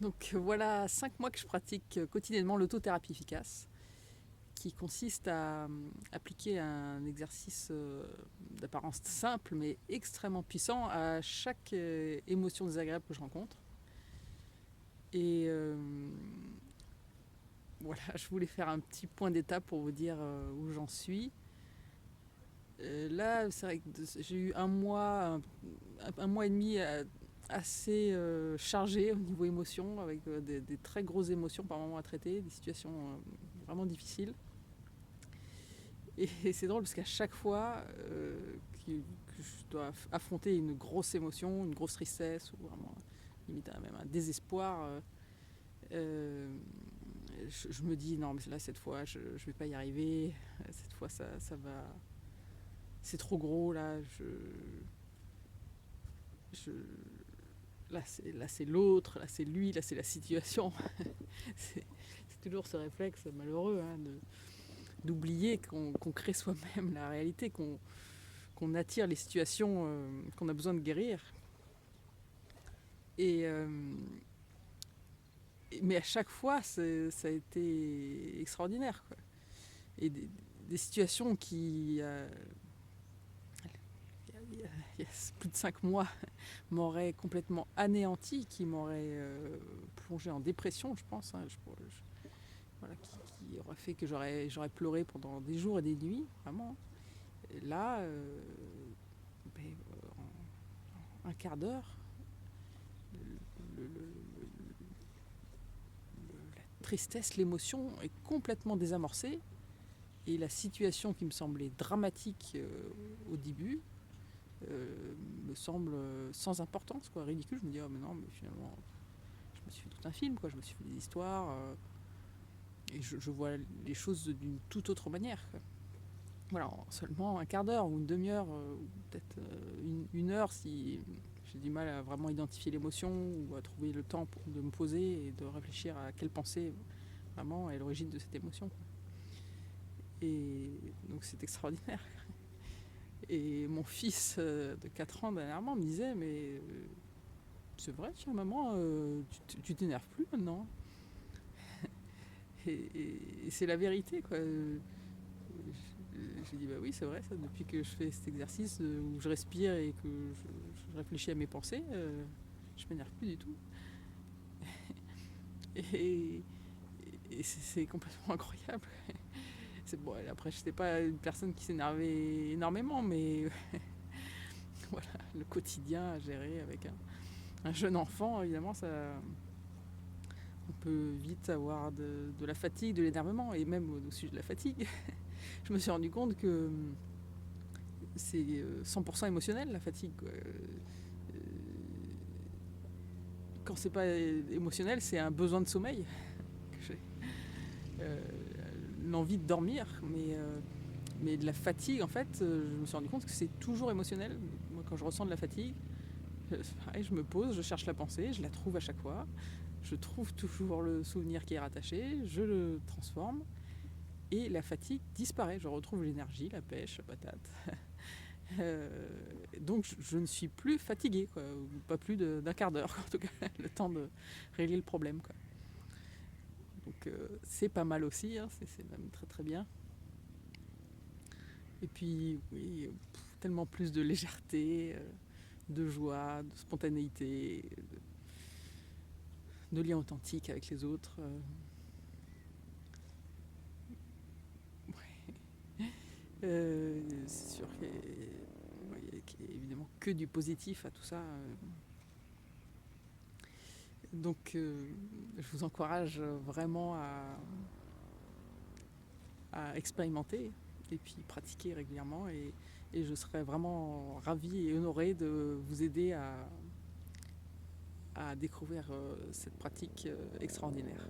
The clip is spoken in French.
Donc voilà 5 mois que je pratique quotidiennement l'autothérapie efficace, qui consiste à appliquer un exercice d'apparence simple mais extrêmement puissant à chaque émotion désagréable que je rencontre. Et voilà, je voulais faire un petit point d'étape pour vous dire où j'en suis. Là, c'est vrai que j'ai eu un mois et demi assez chargé au niveau émotion, avec des très grosses émotions par moments à traiter, des situations vraiment difficiles. Et c'est drôle parce qu'à chaque fois que je dois affronter une grosse émotion, une grosse tristesse, ou vraiment limite même un désespoir, je me dis non mais là cette fois je vais pas y arriver, cette fois ça va, c'est trop gros là, je là c'est l'autre, là c'est lui, là c'est la situation. c'est toujours ce réflexe malheureux d'oublier qu'on crée soi-même la réalité, qu'on attire les situations qu'on a besoin de guérir. Et mais à chaque fois ça a été extraordinaire, quoi. Et des situations qui il y a plus de 5 mois m'auraient complètement anéanti, qui m'auraient plongé en dépression, je pense, voilà, qui aurait fait que j'aurais pleuré pendant des jours et des nuits, vraiment. Et là, en un quart d'heure, la tristesse, l'émotion est complètement désamorcée, et la situation qui me semblait dramatique au début me semble sans importance, quoi, ridicule. Je me dis mais non, mais finalement je me suis fait tout un film, quoi. Je me suis fait des histoires et je vois les choses d'une toute autre manière, quoi. Voilà, en seulement un quart d'heure ou une demi-heure, ou peut-être une heure si j'ai du mal à vraiment identifier l'émotion ou à trouver le temps de me poser et de réfléchir à quelle pensée vraiment est l'origine de cette émotion, quoi. Et donc c'est extraordinaire. Et mon fils de 4 ans dernièrement me disait mais c'est vrai, tiens maman, tu t'énerves plus maintenant. Et c'est la vérité, quoi. J'ai dit bah oui c'est vrai ça, depuis que je fais cet exercice où je respire et que je réfléchis à mes pensées, je m'énerve plus du tout. Et, et c'est complètement incroyable. Bon, après je n'étais pas une personne qui s'énervait énormément, mais voilà, le quotidien à gérer avec un jeune enfant, évidemment ça, on peut vite avoir de la fatigue, de l'énervement. Et même au sujet de la fatigue, je me suis rendu compte que c'est 100% émotionnel, la fatigue, quoi. Quand c'est pas émotionnel, c'est un besoin de sommeil que j'ai. Euh, L'envie de dormir, mais de la fatigue, en fait, je me suis rendu compte que c'est toujours émotionnel. Moi, quand je ressens de la fatigue, pareil, je me pose, je cherche la pensée, je la trouve à chaque fois, je trouve toujours le souvenir qui est rattaché, je le transforme, et la fatigue disparaît. Je retrouve l'énergie, la pêche, la patate. Donc je ne suis plus fatiguée, quoi. Pas plus d'un quart d'heure, en tout cas, le temps de régler le problème, quoi. Donc c'est pas mal aussi, hein, c'est même très très bien. Et puis oui, tellement plus de légèreté, de joie, de spontanéité, de lien authentique avec les autres. C'est sûr qu'il y a évidemment que du positif à tout ça. Donc je vous encourage vraiment à expérimenter et puis pratiquer régulièrement, et je serais vraiment ravie et honorée de vous aider à découvrir cette pratique extraordinaire.